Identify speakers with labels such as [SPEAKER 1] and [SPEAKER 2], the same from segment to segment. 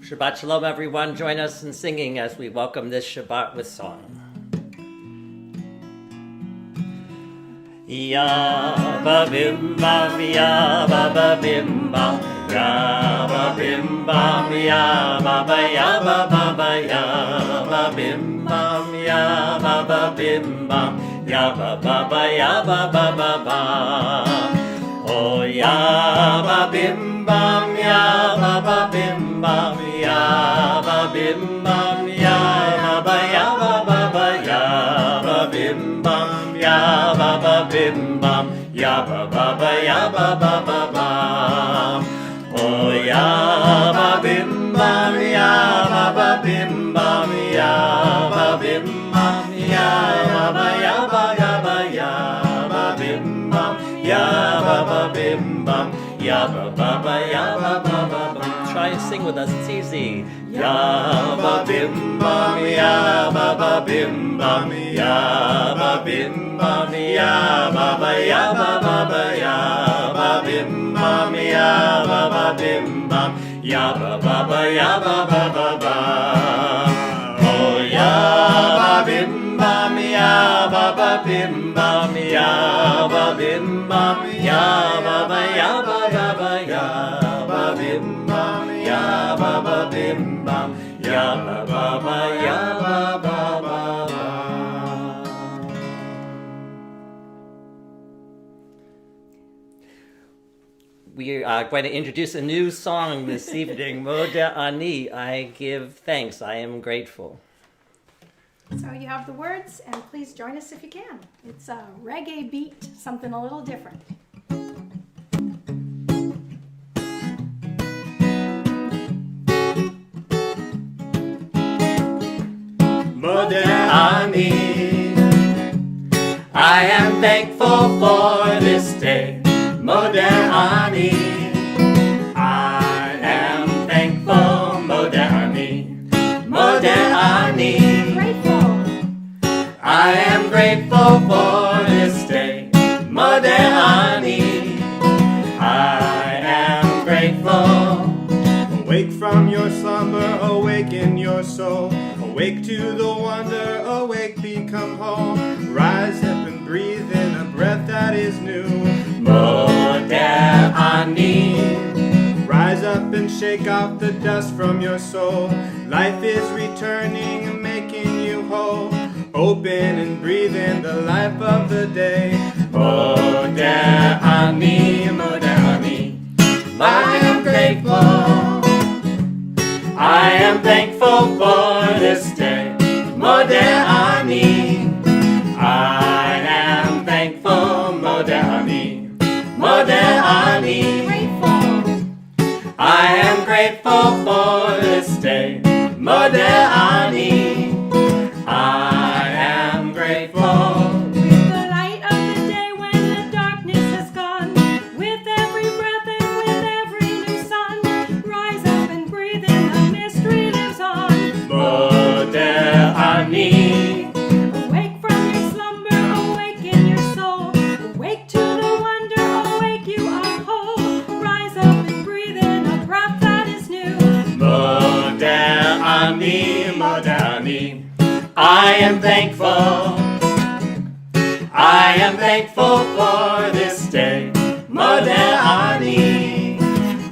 [SPEAKER 1] Shabbat Shalom, everyone. Join us in singing as we welcome this Shabbat with song. Ya ba bim bam, ya ba ba bim bam, ya ba bim bam, ya ba ba ya ba ba ya ba bim bam, ya ba ba bim bam, ya ba ba ya ba ba. Oh ya ba bim bam, ya ba ba bim bam, ya ba bim bam, ya ba ya ba ya ba bim bam, ya ba bim bam, ya ba ya ba. Oh ya ba bim bam, ya ba bim bam, ya ba bim bam, ya ba ya ba ya ba bim bam, ya ba bim bam, ya ba ya ba. Try and sing with us, it's easy. Ya ba bim bam, ya ba bim bam, ya ba bim bam, ya ba ya ba ya ba bim bam, ya ba bim bam, ya ba ya ba. Oh ya ba bim bam, ya ba bim bam, ya ba bim bam, ya ba ya ba ya ba bim bam, ya ba bim bam, ya ba ya ba. We are going to introduce a new song this evening, Modeh Ani, I give thanks, I am grateful.
[SPEAKER 2] So you have the words, and please join us if you can. It's a reggae beat, something a little different.
[SPEAKER 1] Modeh Ani, I am thankful for this day. Modeh Ani, I am thankful. Modeh Ani, Modeh Ani,
[SPEAKER 2] Grateful.
[SPEAKER 1] I am grateful for this day. Modeh Ani, I am grateful.
[SPEAKER 3] Awake from your slumber, awaken your soul. Awake to the wonder, awake, become whole. Rise up and breathe in a breath that is new.
[SPEAKER 1] Modeh Ani,
[SPEAKER 3] Rise up and shake off the dust from your soul. Life is returning and making you whole. Open and breathe in the life of the day.
[SPEAKER 1] Modeh Ani, Modeh Ani, I am grateful. I am thankful for this day. Modeh Ani, I am thankful. Modeh Ani, Modeh Ani,
[SPEAKER 2] Grateful.
[SPEAKER 1] I am grateful for this day. Modeh Ani, I am grateful.
[SPEAKER 2] With the light of the day when the darkness is gone, with every breath and with every new sun, rise up and breathe in, the mystery lives on.
[SPEAKER 1] Modeh Ani,
[SPEAKER 2] Awake from your slumber, awaken your soul. Awake to the wonder, awake you are whole. Rise up and breathe in a breath that is new.
[SPEAKER 1] Modeh Ani, Modeh Ani, I am thankful. I am thankful for this day. Modeh Ani,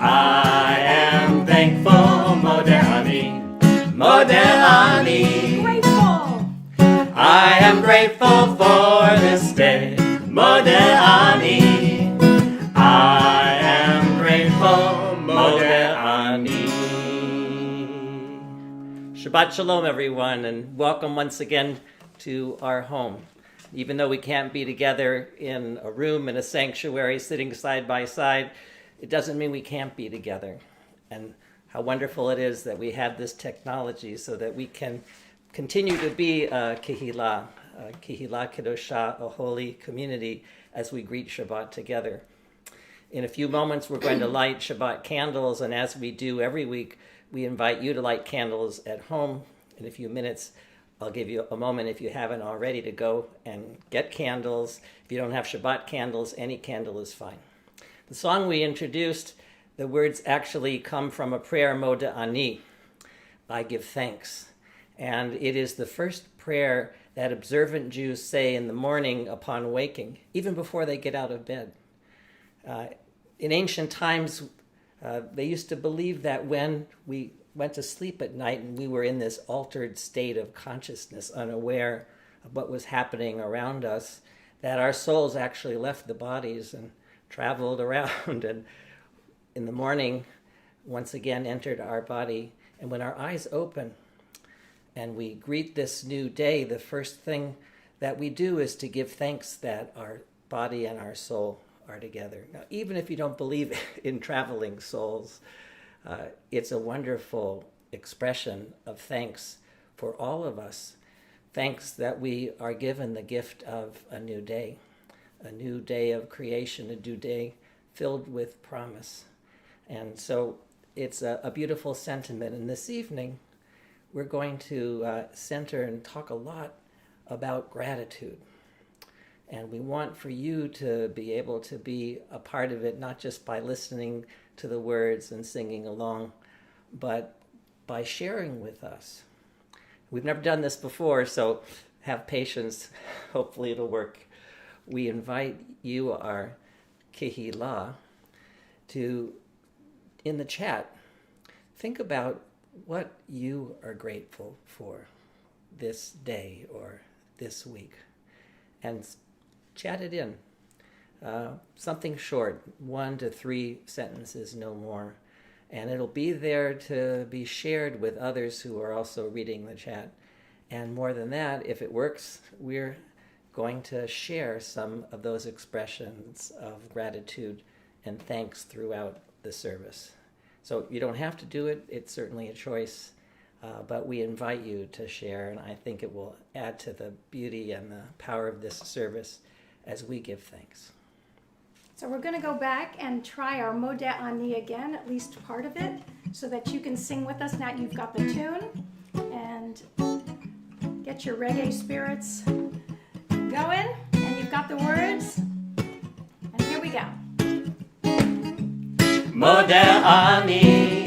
[SPEAKER 1] I am thankful. Modeh Ani, Modeh Ani,
[SPEAKER 2] Grateful.
[SPEAKER 1] I am grateful for this day. Modeh Ani, I am grateful. Modeh Ani. Shabbat Shalom, everyone, and welcome once again to our home. Even though we can't be together in a room, in a sanctuary, sitting side by side, it doesn't mean we can't be together. And how wonderful it is that we have this technology so that we can continue to be a Kehillah Kedoshah, a holy community, as we greet Shabbat together. In a few moments, we're going to light Shabbat candles, and as we do every week, we invite you to light candles at home. In a few minutes, I'll give you a moment, if you haven't already, to go and get candles. If you don't have Shabbat candles, any candle is fine. The song we introduced, the words actually come from a prayer, Modeh Ani.
[SPEAKER 4] I give thanks. And it is the first prayer that observant Jews say in the morning upon waking, even before they get out of bed. In ancient times, they used to believe that when we went to sleep at night and we were in this altered state of consciousness, unaware of what was happening around us, that our souls actually left the bodies and traveled around, and in the morning once again entered our body. And when our eyes open and we greet this new day, the first thing that we do is to give thanks that our body and our soul are together. Now, even if you don't believe in traveling souls, it's a wonderful expression of thanks for all of us. Thanks that we are given the gift of a new day of creation, a new day filled with promise. And so it's a beautiful sentiment. And this evening, we're going to center and talk a lot about gratitude. And we want for you to be able to be a part of it, not just by listening to the words and singing along, but by sharing with us. We've never done this before, so have patience. Hopefully it'll work. We invite you, our Kehillah, to, in the chat, think about what you are grateful for this day or this week. And chat it in. Something short, 1 to 3 sentences, no more. And it'll be there to be shared with others who are also reading the chat. And more than that, if it works, we're going to share some of those expressions of gratitude and thanks throughout the service. So you don't have to do it. It's certainly a choice. But we invite you to share, and I think it will add to the beauty and the power of this service as we give thanks.
[SPEAKER 5] So we're going to go back and try our Modeh Ani again, at least part of it, so that you can sing with us. Now you've got the tune, and get your reggae spirits going, and you've got the words, and here we go.
[SPEAKER 1] Modeh Ani,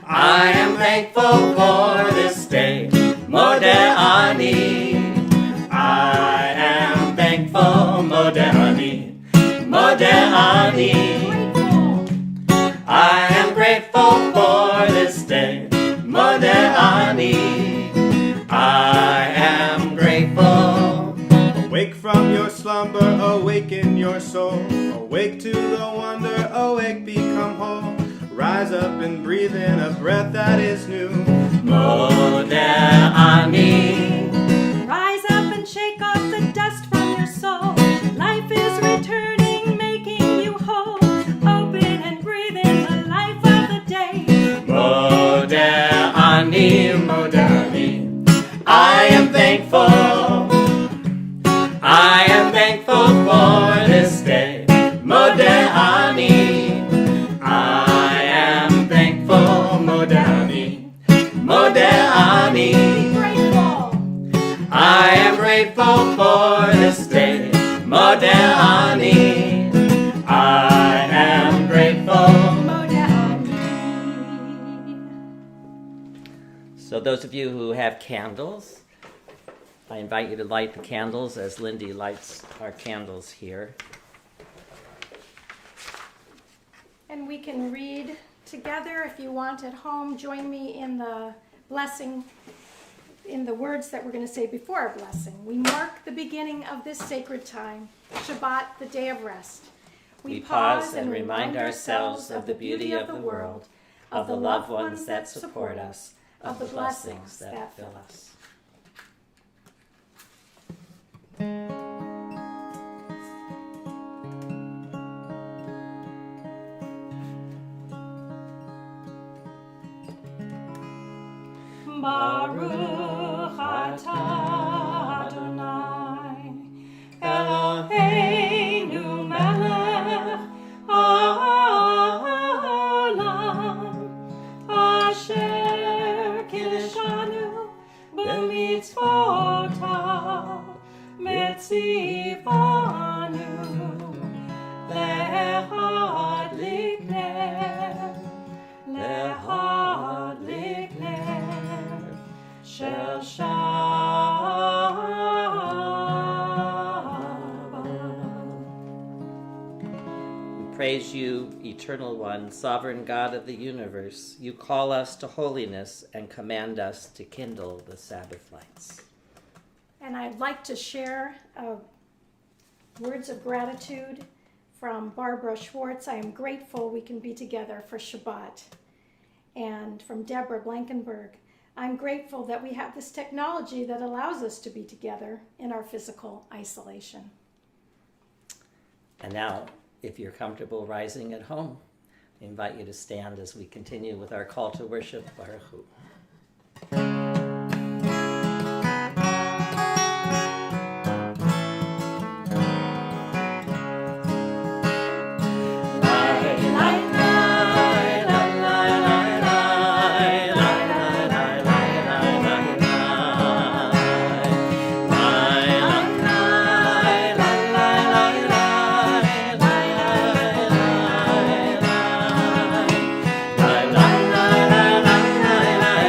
[SPEAKER 1] I am thankful for this day. Modeh Ani, I am thankful. Modeh Ani, Modeh Ani, I am grateful for this day. Modeh Ani, I am grateful.
[SPEAKER 3] Awake from your slumber, awaken your soul. Awake to the wonder, awake, become whole. Rise up and breathe in a breath that is new.
[SPEAKER 1] Modeh Ani,
[SPEAKER 2] Rise up and shake off the dust from your soul. Life is returning, making you whole. Open and breathe in the life of the day.
[SPEAKER 1] Modeh Ani, Modeh Ani, I am thankful. I am thankful for this day. Modeh Ani, I am thankful. Modeh Ani, Modeh Ani,
[SPEAKER 5] Grateful.
[SPEAKER 1] I am grateful for this day. Modeh Ani, I am grateful.
[SPEAKER 5] Modeh Ani.
[SPEAKER 4] So those of you who have candles, I invite you to light the candles as Lindy lights our candles here.
[SPEAKER 5] And we can read together if you want at home. Join me in the blessing, in the words that we're going to say before our blessing. We mark the beginning of this sacred time, Shabbat, the day of rest.
[SPEAKER 4] We pause and remind ourselves of the beauty of the world, of the loved ones that support us, of the blessings that fill us.
[SPEAKER 2] Baruch atah Adonai Eloheinu melech haolam asher kiddushanu b'mitzvotav metzivanu lehadlik ner
[SPEAKER 4] We praise you, Eternal One, Sovereign God of the universe. You call us to holiness and command us to kindle the Sabbath lights.
[SPEAKER 5] And I'd like to share words of gratitude from Barbara Schwartz. I am grateful we can be together for Shabbat. And from Deborah Blankenberg, I'm grateful that we have this technology that allows us to be together in our physical isolation.
[SPEAKER 4] And now, if you're comfortable rising at home, I invite you to stand as we continue with our call to worship, Baruch Hu.
[SPEAKER 1] La la la la la la la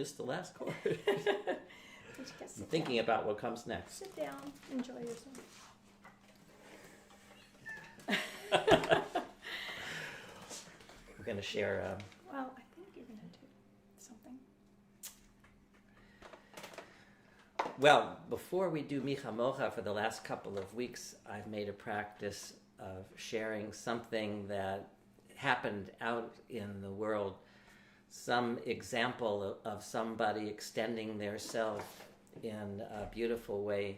[SPEAKER 4] missed the last chord.
[SPEAKER 5] But you gotta
[SPEAKER 4] I'm
[SPEAKER 5] sit
[SPEAKER 4] thinking
[SPEAKER 5] down.
[SPEAKER 4] about what comes next.
[SPEAKER 5] Sit down, enjoy yourself.
[SPEAKER 4] We're going to share.
[SPEAKER 5] Well, I think you're gonna do something.
[SPEAKER 4] Well, before we do Micha Mocha for the last couple of weeks, I've made a practice of sharing something that happened out in the world, some example of somebody extending their self in a beautiful way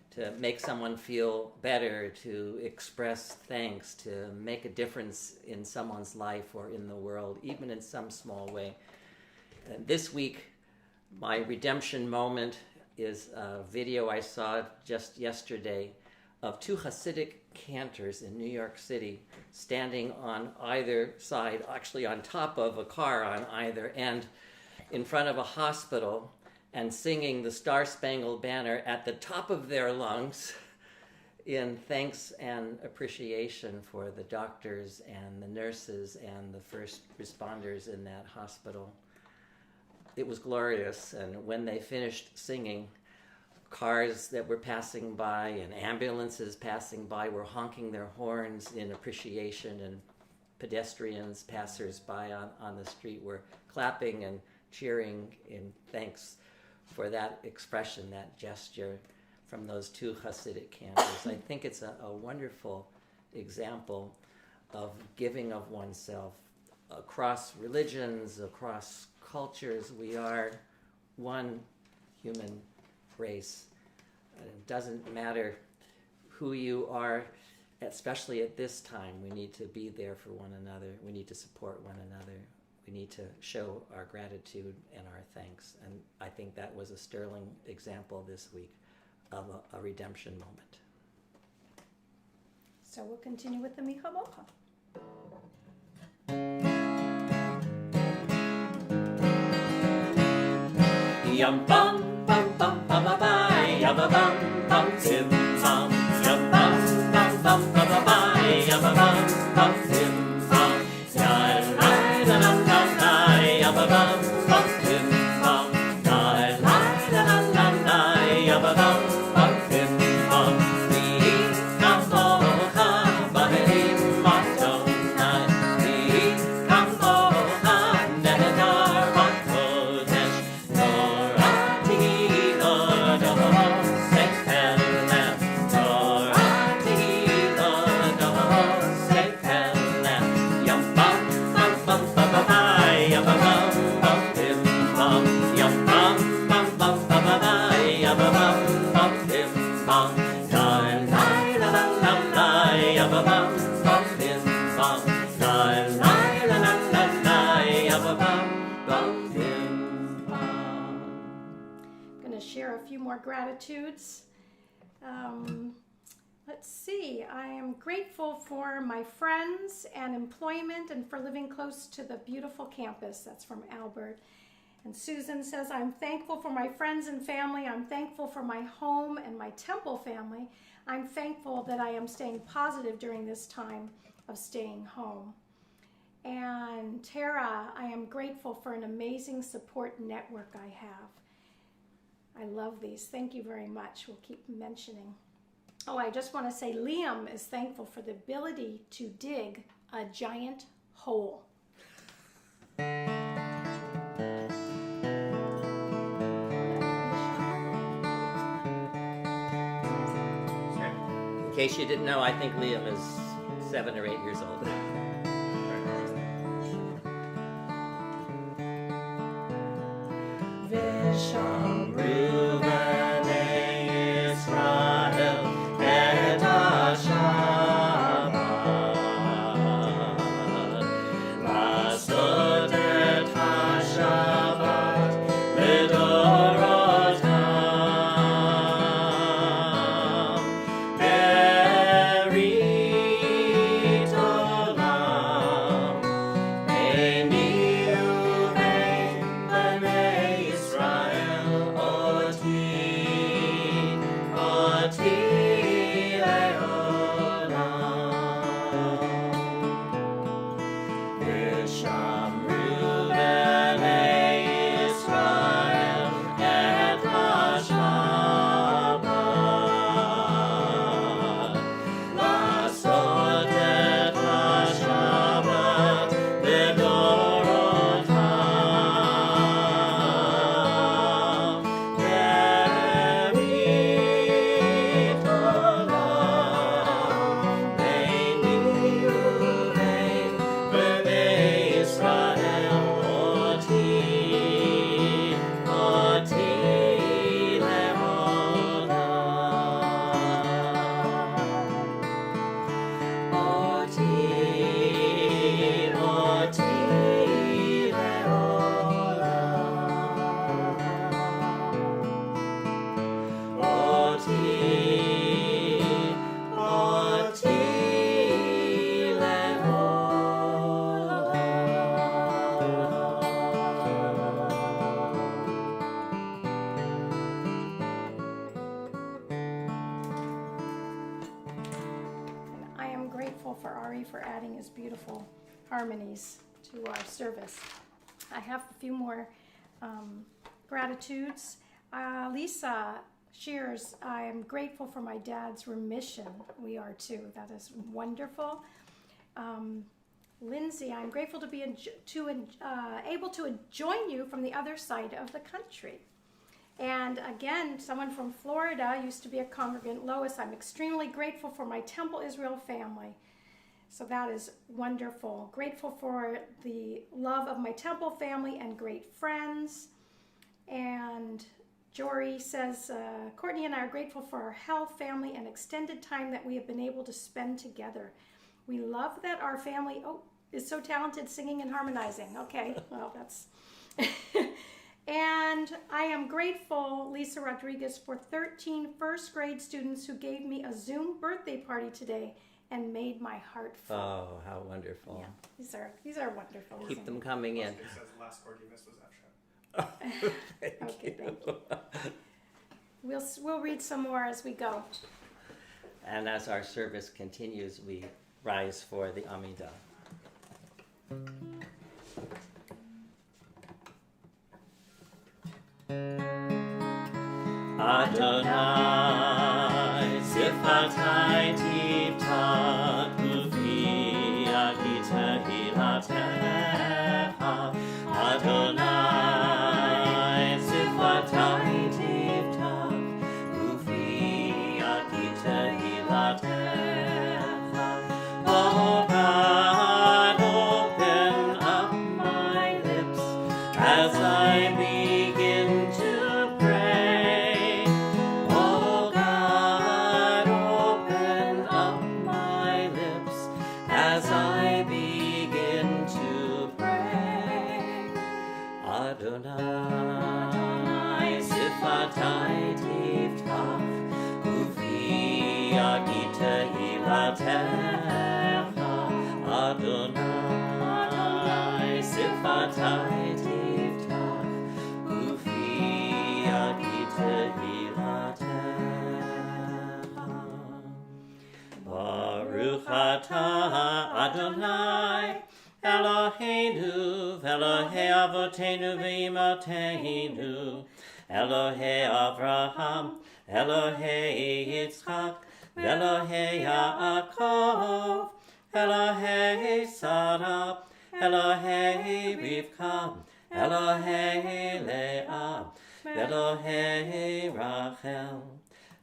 [SPEAKER 4] to make someone feel better, to express thanks, to make a difference in someone's life or in the world, even in some small way. And this week, my redemption moment is a video I saw just yesterday of two Hasidic cantors in New York City standing on either side, actually on top of a car on either end, in front of a hospital and singing the Star-Spangled Banner at the top of their lungs in thanks and appreciation for the doctors and the nurses and the first responders in that hospital. It was glorious, and when they finished singing, cars that were passing by and ambulances passing by were honking their horns in appreciation, and pedestrians, passers-by on the street were clapping and cheering in thanks for that expression, that gesture from those two Hasidic cantors. I think it's a wonderful example of giving of oneself across religions, across cultures. We are one human race. It doesn't matter who you are, especially at this time. We need to be there for one another. We need to support one another. We need to show our gratitude and our thanks. And I think that was a sterling example this week of a redemption moment.
[SPEAKER 5] So we'll continue with the Micha Mocha.
[SPEAKER 1] Yum bum bum bum bum bum bye, yum bum bum tim bum, yum bum bum bum bum bum bye, yum bum bum tim bum, la la la la la la, yum bum bum tim bum, la la la la la la, yum bum bum tim bum. We come mocha, bahelim matonai. We come mocha, nedar makodesh.
[SPEAKER 5] Share a few more gratitudes. Let's see. I am grateful for my friends and employment and for living close to the beautiful campus. That's from Albert. And Susan says, I'm thankful for my friends and family. I'm thankful for my home and my temple family. I'm thankful that I am staying positive during this time of staying home. And Tara, I am grateful for an amazing support network I have. I love these. Thank you very much. We'll keep mentioning. Oh, I just want to say Liam is thankful for the ability to dig a giant hole.
[SPEAKER 4] In case you didn't know, I think Liam is 7 or 8 years old.
[SPEAKER 1] Visham Reuven Israel et HaShabbat Lasot et HaShabbat Lidorotam Berit Olam Beini Uvein B'nei Israel
[SPEAKER 5] grateful for Ari for adding his beautiful harmonies to our service. I have a few more gratitudes. Lisa shares, I am grateful for my dad's remission. We are too. That is wonderful. Lindsay, I'm grateful to be able to join you from the other side of the country. And again, someone from Florida, used to be a congregant. Lois, I'm extremely grateful for my Temple Israel family. So that is wonderful. Grateful for the love of my Temple family and great friends. And Jory says, Courtney and I are grateful for our health, family, and extended time that we have been able to spend together. We love that our family is so talented singing and harmonizing. Okay, well, that's... And I am grateful, Lisa Rodriguez, for 13 first grade students who gave me a Zoom birthday party today and made my heart full.
[SPEAKER 4] Oh, how wonderful.
[SPEAKER 5] Yeah, these are wonderful.
[SPEAKER 4] Keep them coming in.
[SPEAKER 3] It says the last word you missed was F.
[SPEAKER 5] Okay, thank you. We'll read some more as we go.
[SPEAKER 4] And as our service continues, we rise for the Amidah.
[SPEAKER 1] Adonai, Sifatai Tivtat, Ufi Agita Hilatecha. Adonai, Sifatai Tivtat, Ufi Agita Hilatecha. Oh God, open up my lips as I begin to pray. Oh God, open up my lips as I begin to pray. Adonai, Sifatai Tivtach, Ufi Agita Hilatecha. Adonai, Sifatai Tivtach, Ufi Agita Hilatecha. Baruch atah Adonai, Eloheinu, Elohei Avotenu v'Imateinu, Elohei Avraham, Elohei Yitzchak, Elohei Yaakov, Elohei Sarah, Elohei Rivka, Elohei Leah, Elohei Rachel.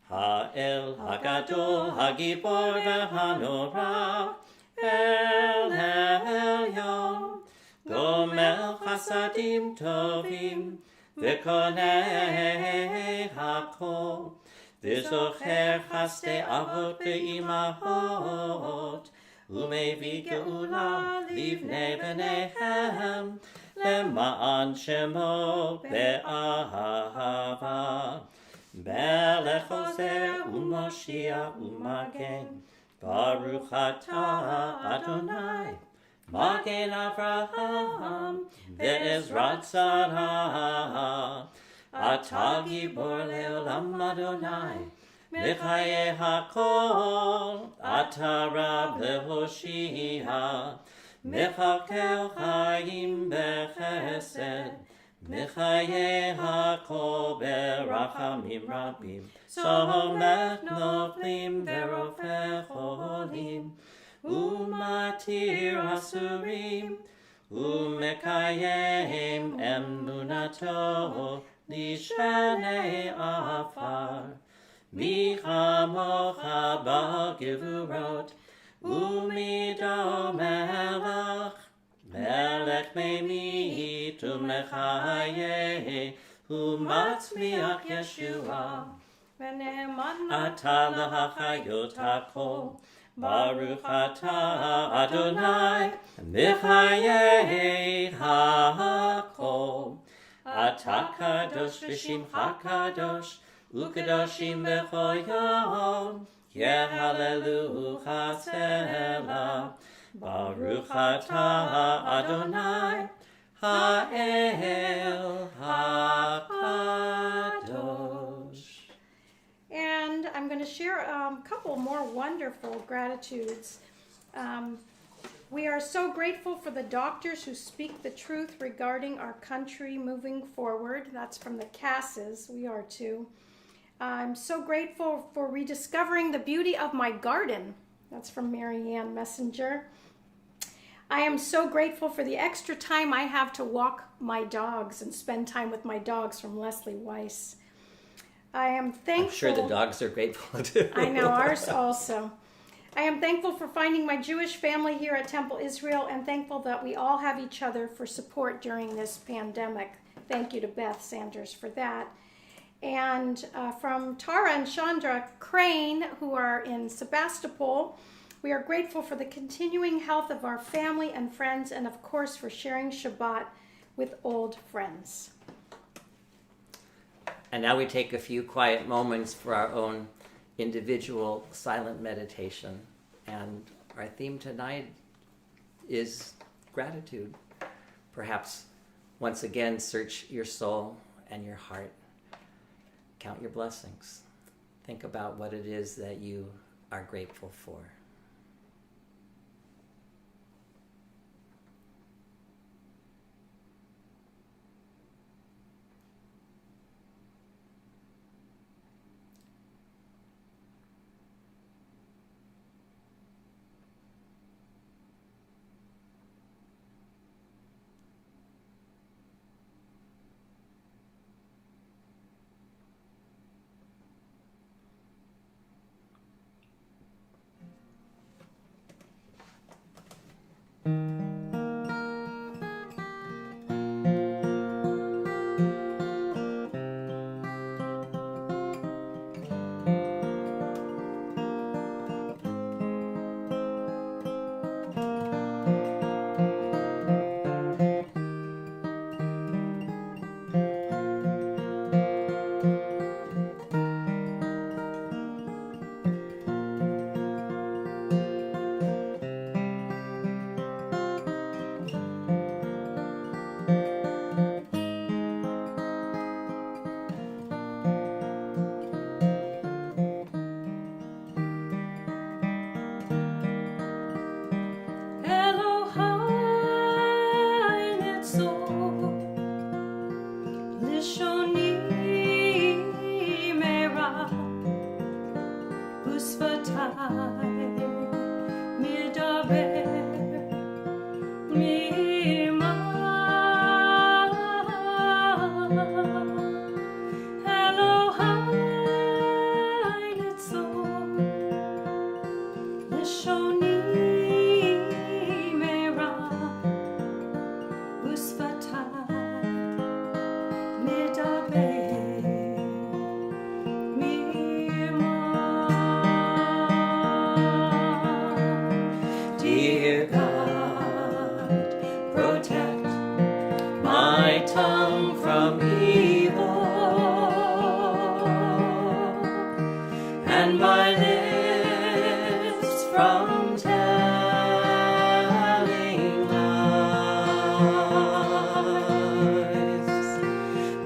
[SPEAKER 1] Ha'el Hagadol, Hagibor v'Hanora, El Elyon, Gomel Chasadim Tovim, V'konei Hakol, V'zocher Chasdei Avot V'imahot, Umevi Geula Livnei B'neihem, Lema'an Shemo Be'ahava. Melech Ozer u'Moshiach u'Magen, Baruch atah Adonai, Magen Avraham, Ve'ezrat Sarah, Atah Gibor le'olam Adonai, Mechaye hakol, Atah Rab le'hoshia, Mechakel chayim b'chesed, Mechaye hakol berachamim rabim, Somech noflim verofech cholim, Umatir asurim, Umekayem emunato, Lishanei afar, Michamocha ba'gevurot, Umido melech, Melech me'mit u'mechaye, u'matzmiach Yeshua. Atah lahachayot hakol, Baruch atah Adonai, Mechaye hakol. Atah kadosh v'shimcha kadosh, u'kadoshim b'chol yom, Yehalelu chasela. Baruch atah Adonai, Ha'el HaKadosh.
[SPEAKER 5] And I'm going to share a couple more wonderful gratitudes. We are so grateful for the doctors who speak the truth regarding our country moving forward. That's from the Casses. We are too. I'm so grateful for rediscovering the beauty of my garden. That's from Marianne Messenger. I am so grateful for the extra time I have to walk my dogs and spend time with my dogs, from Leslie Weiss. I am thankful.
[SPEAKER 4] I'm sure the dogs are grateful too.
[SPEAKER 5] I know, ours also. I am thankful for finding my Jewish family here at Temple Israel, and thankful that we all have each other for support during this pandemic. Thank you to Beth Sanders for that. And from Tara and Chandra Crane, who are in Sebastopol, we are grateful for the continuing health of our family and friends, and of course for sharing Shabbat with old friends.
[SPEAKER 4] And now we take a few quiet moments for our own individual silent meditation. And our theme tonight is gratitude. Perhaps once again search your soul and your heart. Count your blessings. Think about what it is that you are grateful for. Dear God, protect my tongue from evil and my lips from telling lies.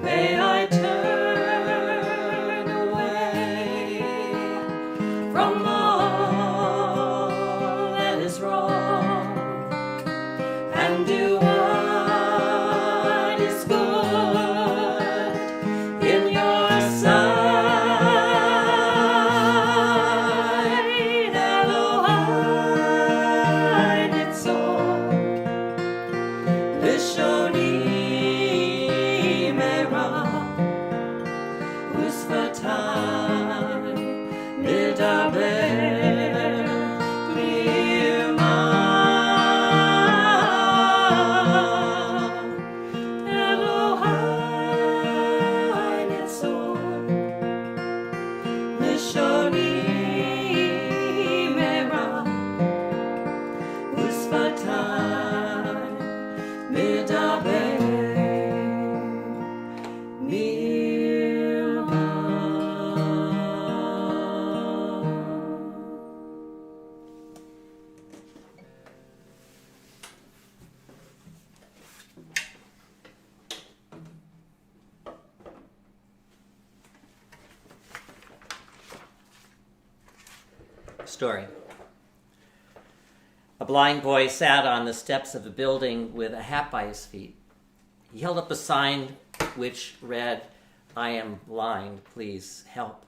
[SPEAKER 4] May I turn away from all that is wrong and do what is good in your sight. Elohai Nitzor, Lishoni Merah, Usvatai Midaber. Story. A blind boy sat on the steps of a building with a hat by his feet. He held up a sign which read, "I am blind, please help."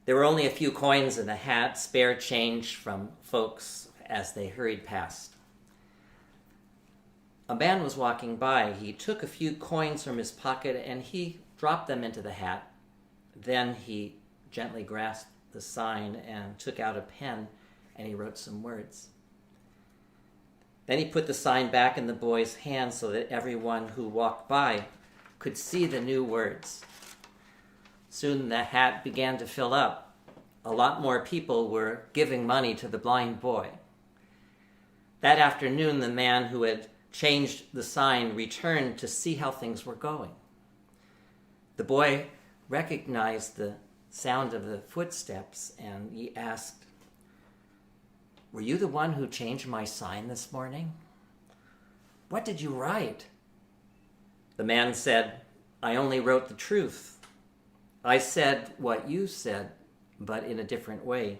[SPEAKER 4] There were only a few coins in the hat, spare change from folks as they hurried past. A man was walking by. He took a few coins from his pocket and he dropped them into the hat. Then he gently grasped the sign and took out a pen and he wrote some words. Then he put the sign back in the boy's hand so that everyone who walked by could see the new words. Soon the hat began to fill up. A lot more people were giving money to the blind boy. That afternoon, the man who had changed the sign returned to see how things were going. The boy recognized the sound of the footsteps and he asked, "Were you the one who changed my sign this morning? What did you write?" The man said, "I only wrote the truth. I said what you said, but in a different way.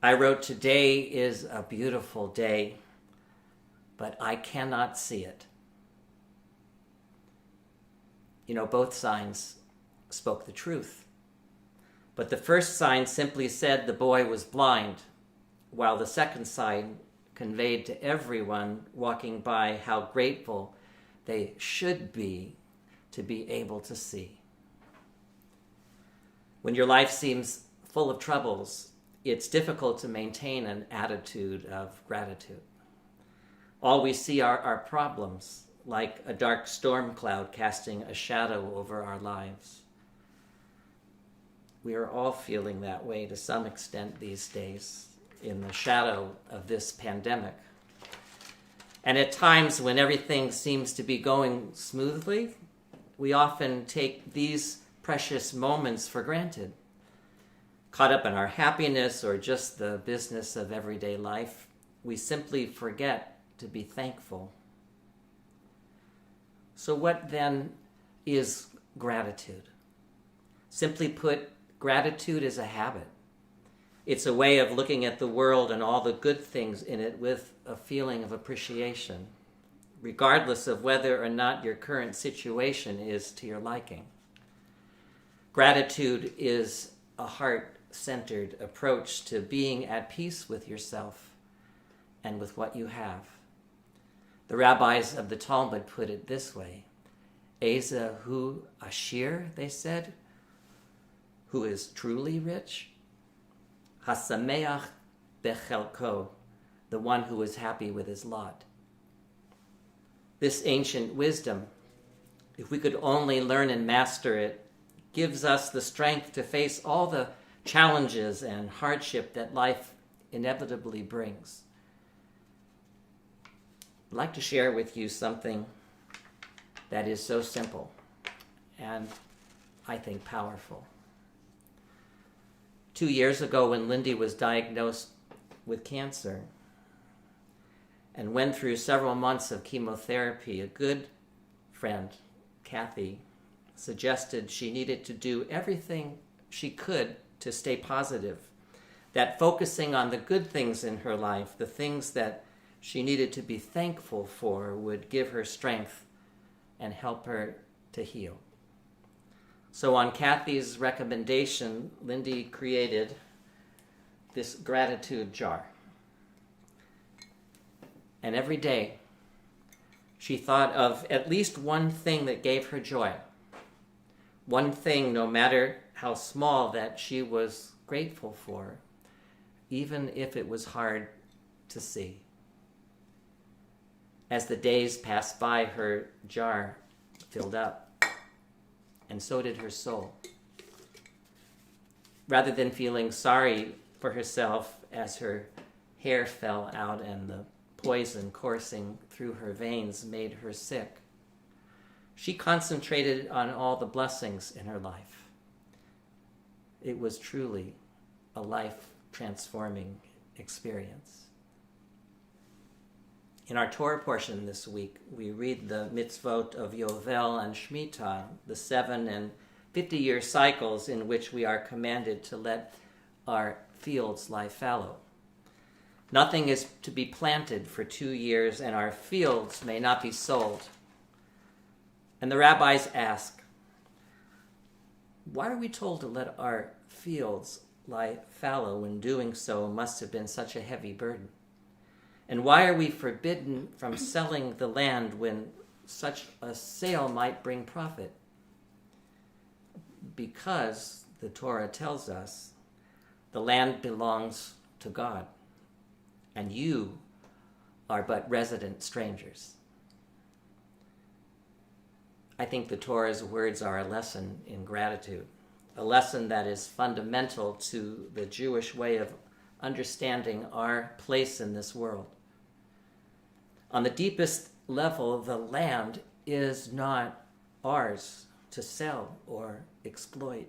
[SPEAKER 4] I wrote, 'Today is a beautiful day,' but I cannot see it." Both signs spoke the truth. But the first sign simply said the boy was blind, while the second sign conveyed to everyone walking by how grateful they should be to be able to see. When your life seems full of troubles, it's difficult to maintain an attitude of gratitude. All we see are our problems, like a dark storm cloud casting a shadow over our lives. We are all feeling that way to some extent these days in the shadow of this pandemic. And at times when everything seems to be going smoothly, we often take these precious moments for granted. Caught up in our happiness or just the business of everyday life, we simply forget to be thankful. So what then is gratitude? Simply put, gratitude is a habit. It's a way of looking at the world and all the good things in it with a feeling of appreciation, regardless of whether or not your current situation is to your liking. Gratitude is a heart-centered approach to being at peace with yourself and with what you have. The rabbis of the Talmud put it this way: "Eza hu ashir," they said, "who is truly rich? Hasameach bechelko," the one who is happy with his lot. This ancient wisdom, if we could only learn and master it, gives us the strength to face all the challenges and hardship that life inevitably brings. I'd like to share with you something that is so simple and I think powerful. 2 years ago, when Lindy was diagnosed with cancer and went through several months of chemotherapy, a good friend, Kathy, suggested she needed to do everything she could to stay positive, that focusing on the good things in her life, the things that she needed to be thankful for, would give her strength and help her to heal. So on Kathy's recommendation, Lindy created this gratitude jar. And every day, she thought of at least one thing that gave her joy. One thing, no matter how small, that she was grateful for, even if it was hard to see. As the days passed by, her jar filled up, and so did her soul. Rather than feeling sorry for herself as her hair fell out and the poison coursing through her veins made her sick, she concentrated on all the blessings in her life. It was truly a life-transforming experience. In our Torah portion this week, we read the mitzvot of Yovel and Shemitah, the 7 and 50-year cycles in which we are commanded to let our fields lie fallow. Nothing is to be planted for 2 years, and our fields may not be sold. And the rabbis ask, why are we told to let our fields lie fallow when doing so must have been such a heavy burden? And why are we forbidden from selling the land when such a sale might bring profit? Because the Torah tells us the land belongs to God, and you are but resident strangers. I think the Torah's words are a lesson in gratitude, a lesson that is fundamental to the Jewish way of understanding our place in this world. On the deepest level, the land is not ours to sell or exploit.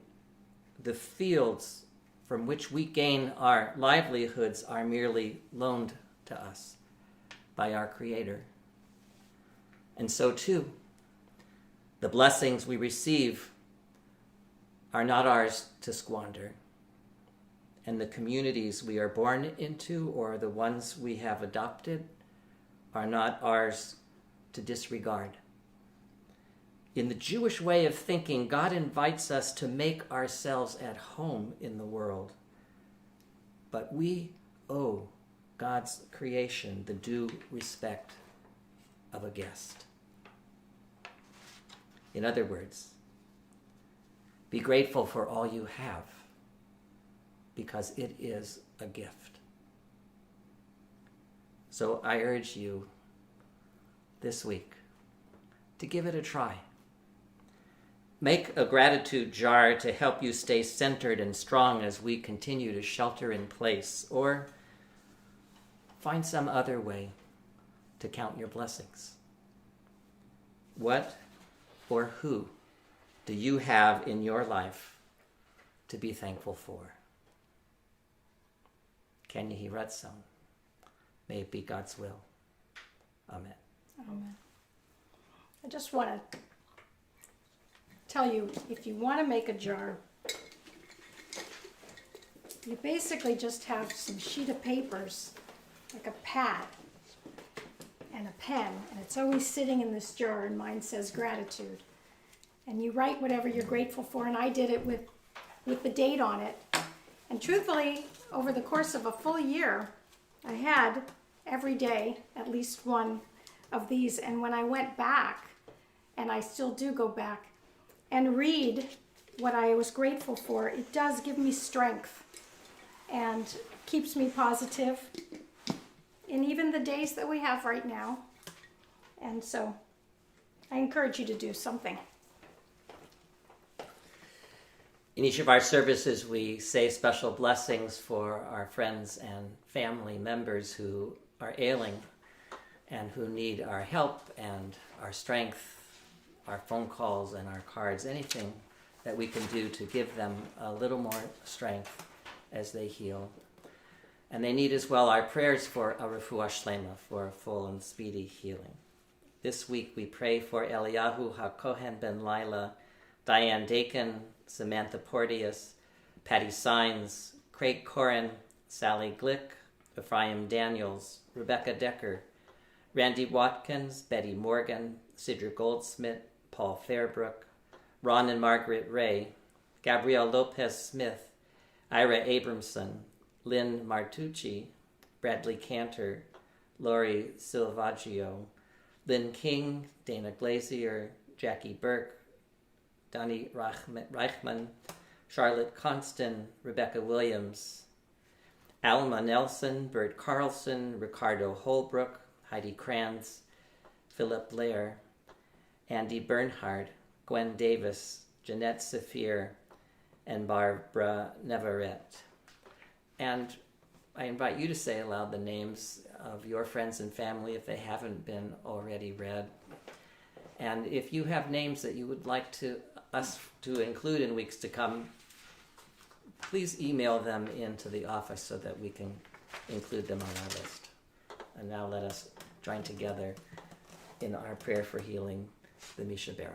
[SPEAKER 4] The fields from which we gain our livelihoods are merely loaned to us by our Creator. And so too, the blessings we receive are not ours to squander. And the communities we are born into, or the ones we have adopted, are not ours to disregard. In the Jewish way of thinking, God invites us to make ourselves at home in the world. But we owe God's creation the due respect of a guest. In other words, be grateful for all you have, because it is a gift. So I urge you this week to give it a try. Make a gratitude jar to help you stay centered and strong as we continue to shelter in place, or find some other way to count your blessings. What or who do you have in your life to be thankful for? Ken Yehi Ratzon. May it be God's will. Amen.
[SPEAKER 5] Amen. I just want to tell you, if you want to make a jar, you basically just have some sheet of papers, like a pad and a pen, and it's always sitting in this jar, and mine says gratitude. And you write whatever you're grateful for, and I did it with the date on it. And truthfully, over the course of a full year, I had every day at least one of these. And when I went back, and I still do go back and read what I was grateful for, it does give me strength and keeps me positive in even the days that we have right now. And so I encourage you to do something.
[SPEAKER 4] In each of our services, we say special blessings for our friends and family members who are ailing and who need our help and our strength, our phone calls and our cards, anything that we can do to give them a little more strength as they heal. And they need as well our prayers for a refuah shlema, for a full and speedy healing. This week we pray for Eliyahu HaKohen ben Lila, Diane Dakin, Samantha Porteous, Patty Sines, Craig Corin, Sally Glick, Ephraim Daniels, Rebecca Decker, Randy Watkins, Betty Morgan, Sidra Goldsmith, Paul Fairbrook, Ron and Margaret Ray, Gabrielle Lopez Smith, Ira Abramson, Lynn Martucci, Bradley Cantor, Lori Silvaggio, Lynn King, Dana Glazier, Jackie Burke, Donnie Reichman, Charlotte Constant, Rebecca Williams, Alma Nelson, Bert Carlson, Ricardo Holbrook, Heidi Kranz, Philip Blair, Andy Bernhard, Gwen Davis, Jeanette Saphir, and Barbara Neverett. And I invite you to say aloud the names of your friends and family if they haven't been already read. And if you have names that you would like us to include in weeks to come, please email them into the office so that we can include them on our list. And now let us join together in our prayer for healing, the Misha Berach.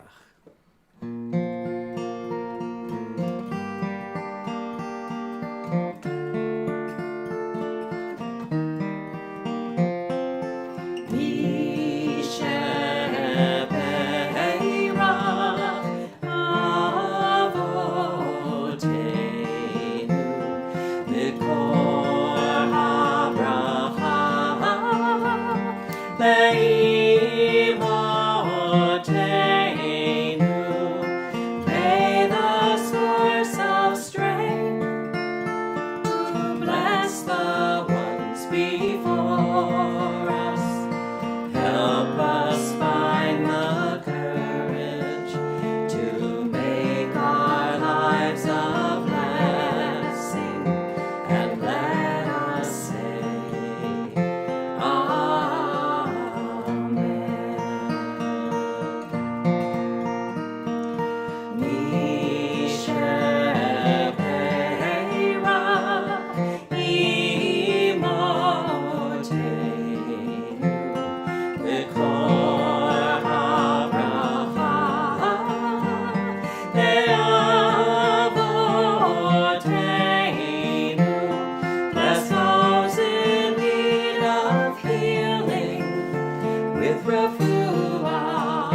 [SPEAKER 1] refuah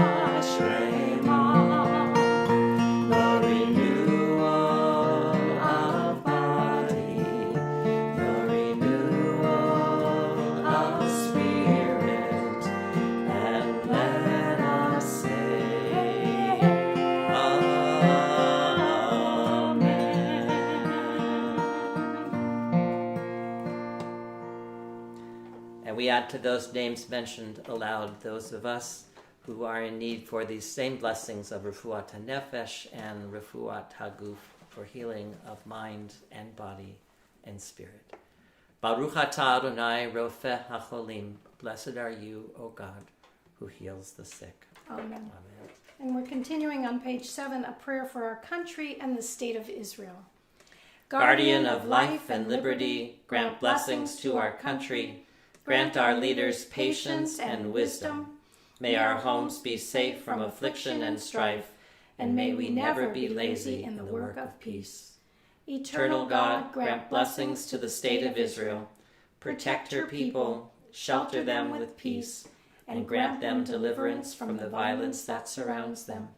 [SPEAKER 1] shlema, the renewal of body, the renewal of spirit, and let us say, And we add to those names mentioned aloud those of us who are in need for these same blessings of Refuat HaNefesh and Refuat HaGuf, for healing of mind and body and spirit. Baruch atah Adonai Rofeh HaCholim. Blessed are you, O God, who heals the sick.
[SPEAKER 5] Amen.
[SPEAKER 1] Amen.
[SPEAKER 5] And we're continuing on page 7, a prayer for our country and the state of Israel.
[SPEAKER 1] Guardian of life and liberty, grant blessings to our country. Grant our leaders patience and wisdom. May our homes be safe from affliction and strife, and may we never be lazy in the work of peace. Eternal God, grant blessings to the state of Israel. Protect her people, shelter them with peace, and grant them deliverance from the violence that surrounds them.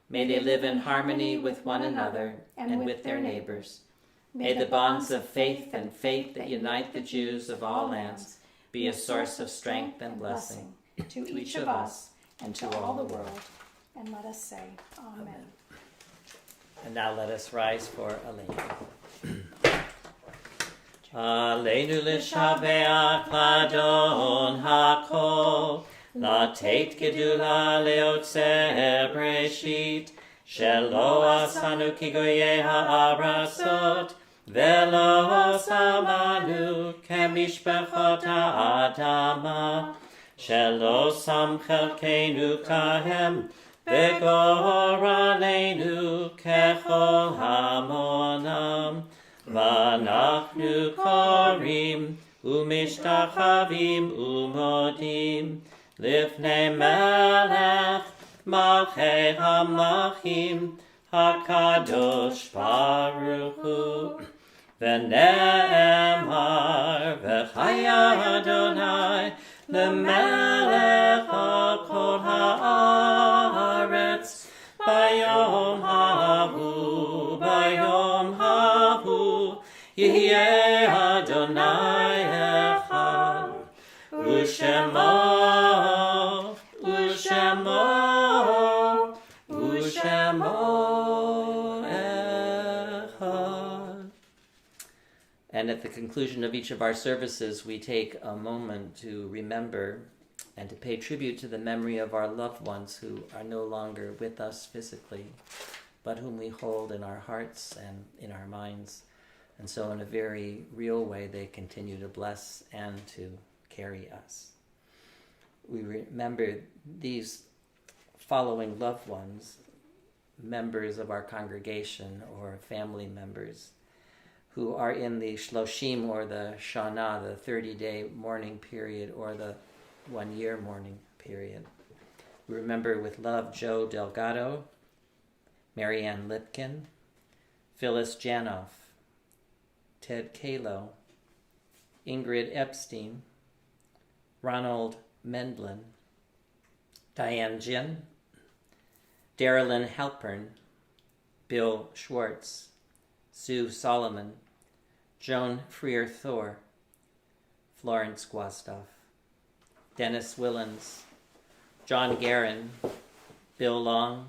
[SPEAKER 1] May they live in harmony with one another and with their neighbors. May the bonds of faith that unite the Jews of all lands be a source of strength and blessing
[SPEAKER 5] to each of us and to all the world. And let us say, Amen.
[SPEAKER 1] And now let us rise for Aleinu. Aleinu l'shabeach l'Adon HaKol, לתת גדולה ליוצר בראשית, שלא עשנו כגויי הארצות, ולא שמנו כמשפחות האדמה, שלא שם חלקנו כהם, וגורלנו ככל המונם. ואנחנו קוראים ומשתחווים ומודים לפני מלך מלכי המלכים הקדוש ברוך הוא. ונאמר וחיה אדוני למלך על כל הארץ ביום ההוא יהיה אדוני אחד ושמו echad. And at the conclusion of each of our services, we take a moment to remember and to pay tribute to the memory of our loved ones who are no longer with us physically, but whom we hold in our hearts and in our minds. And so in a very real way, they continue to bless and to carry us. We remember these following loved ones, members of our congregation or family members who are in the Shloshim or the Shana, the 30-day mourning period or the 1-year mourning period. We remember with love Joe Delgado, Marianne Lipkin, Phyllis Janoff, Ted Kalo, Ingrid Epstein, Ronald Mendlin, Diane Jin, Darylyn Halpern, Bill Schwartz, Sue Solomon, Joan Freer-Thor, Florence Guastoff, Dennis Willens, John Guerin, Bill Long,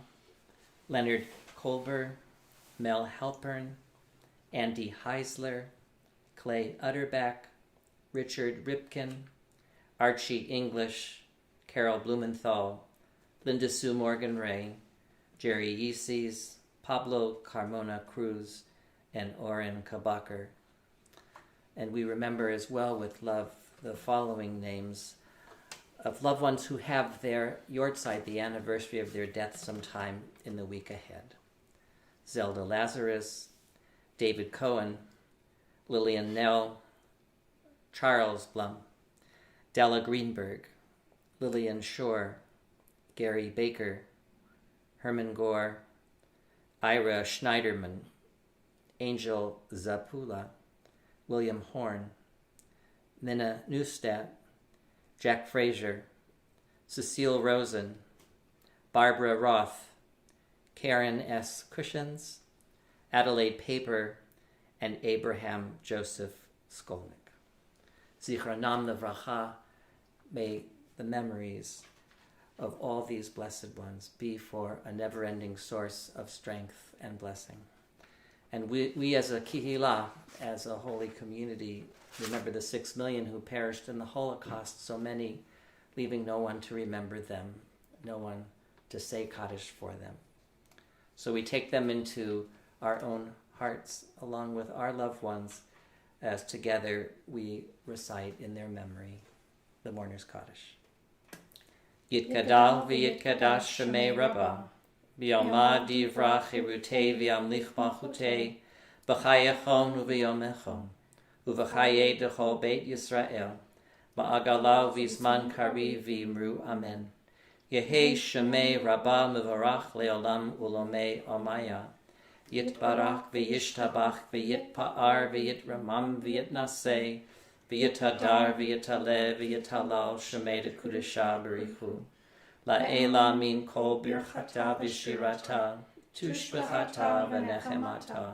[SPEAKER 1] Leonard Colber, Mel Halpern, Andy Heisler, Clay Utterback, Richard Ripkin, Archie English, Carol Blumenthal, Linda Sue Morgan Ray, Jerry Yeeses, Pablo Carmona Cruz, and Oren Kabaker. And we remember as well with love the following names of loved ones who have their Yortzeit, the anniversary of their death, sometime in the week ahead. Zelda Lazarus, David Cohen, Lillian Nell, Charles Blum, Della Greenberg, Lillian Shore, Gary Baker, Herman Gore, Ira Schneiderman, Angel Zapula, William Horn, Minna Neustadt, Jack Frazier,
[SPEAKER 4] Cecile Rosen, Barbara Roth, Karen S. Cushions, Adelaide Paper, and Abraham Joseph Skolnick. Zichronam Livracha, may the memories of all these blessed ones be for a never-ending source of strength and blessing. And we as a kihila, as a holy community, remember the 6 million who perished in the Holocaust, so many leaving no one to remember them, no one to say Kaddish for them. So we take them into our own hearts along with our loved ones as together we recite in their memory the Mourner's Kaddish. Yitkadal v'yitkadash shemei Rabbah, v'yomad divrach hirutei v'yamlich malchutei, b'chayechon u'v'yomechon, u'v'chayei d'chol beit Yisrael, ma'agalau v'zman kari v'imru amen. Yehei shemei Rabbah mevarach le'olam ulomei omaya, Yitbarach v'yishtabach v'yitpa'ar v'yitramam v'yitnaseh, v'yitadar v'yitaleh v'yitalal shemei d'kudesha b'richu. La'ela min kol birchata v'shirata, tushbechata v'nechemata,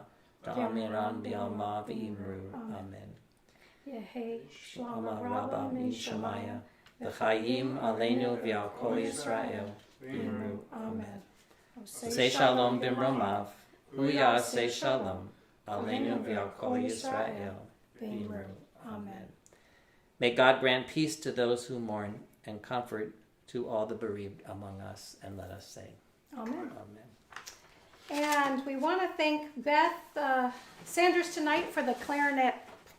[SPEAKER 4] da'amiran b'alma v'imru. Amen.
[SPEAKER 5] Yehei
[SPEAKER 4] Shlama Rabba min Shemaya, v'chayim aleinu v'al kol Yisrael, v'imru. Amen. Say shalom b'mromav, Huya say shalom, aleinu v'al kol Yisrael, v'imru. Amen. May God grant peace to those who mourn and comfort to all the bereaved among us, and let us say,
[SPEAKER 5] Amen.
[SPEAKER 4] Amen.
[SPEAKER 5] And we want to thank Beth Sanders tonight for the clarinet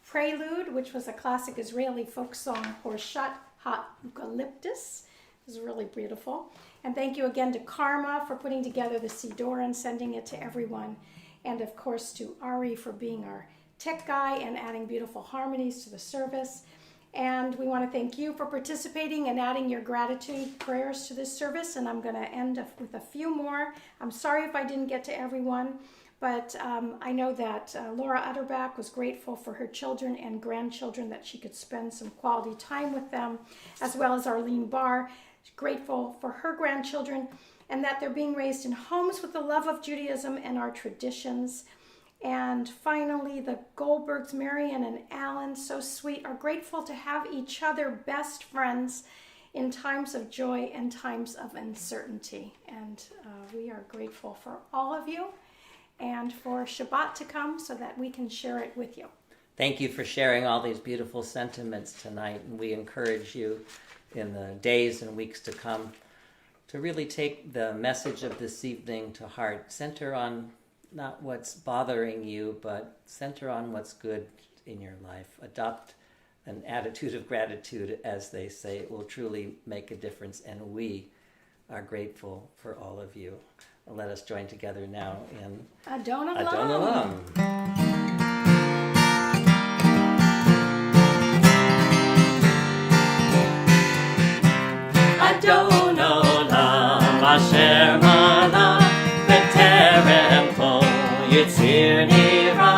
[SPEAKER 5] prelude, which was a classic Israeli folk song, Horshat Ha-Eucalyptus. It was really beautiful. And thank you again to Karma for putting together the Siddur and sending it to everyone. And of course to Ari for being our tech guy and adding beautiful harmonies to the service. And we want to thank you for participating and adding your gratitude prayers to this service. And I'm going to end with a few more. I'm sorry if I didn't get to everyone, but I know that Laura Utterbach was grateful for her children and grandchildren, that she could spend some quality time with them, as well as Arlene Barr, grateful for her grandchildren, and that they're being raised in homes with the love of Judaism and our traditions. And finally, the Goldbergs, Marion and Alan, so sweet, are grateful to have each other best friends in times of joy and times of uncertainty. And we are grateful for all of you and for Shabbat to come so that we can share it with you.
[SPEAKER 4] Thank you for sharing all these beautiful sentiments tonight, and we encourage you in the days and weeks to come to really take the message of this evening to heart. Center on not what's bothering you, but center on what's good in your life. Adopt an attitude of gratitude, as they say. It will truly make a difference, and we are grateful for all of you. Let us join together now in
[SPEAKER 5] Adon Olam.
[SPEAKER 4] Adon Olam.
[SPEAKER 1] Adon Olam Asher Malach B'terem Kol Yitzir Nira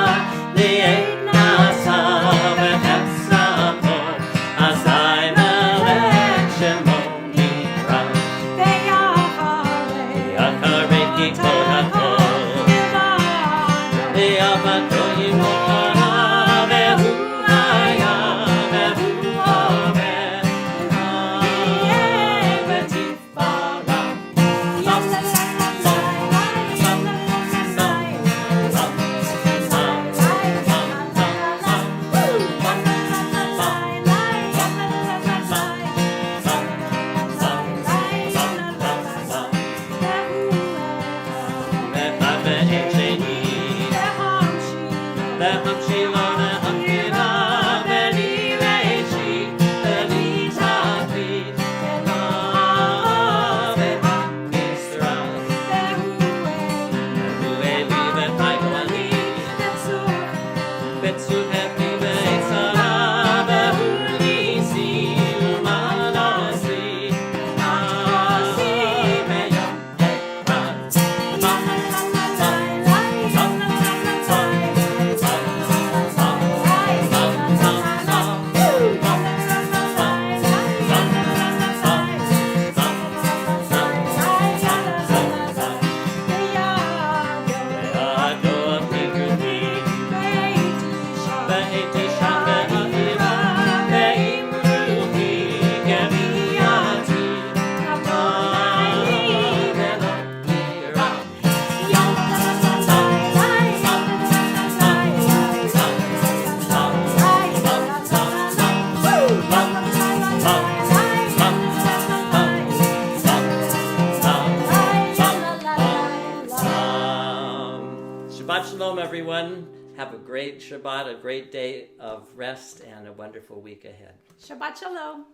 [SPEAKER 1] Li'ein Nasa V'Chesed Kol Azai Melech Shemo Nira V'Yacharei Kikol HaKol V'Yavato
[SPEAKER 4] Shabbat Shalom, everyone. Have a great Shabbat, a great day of rest, and a wonderful week ahead.
[SPEAKER 5] Shabbat Shalom.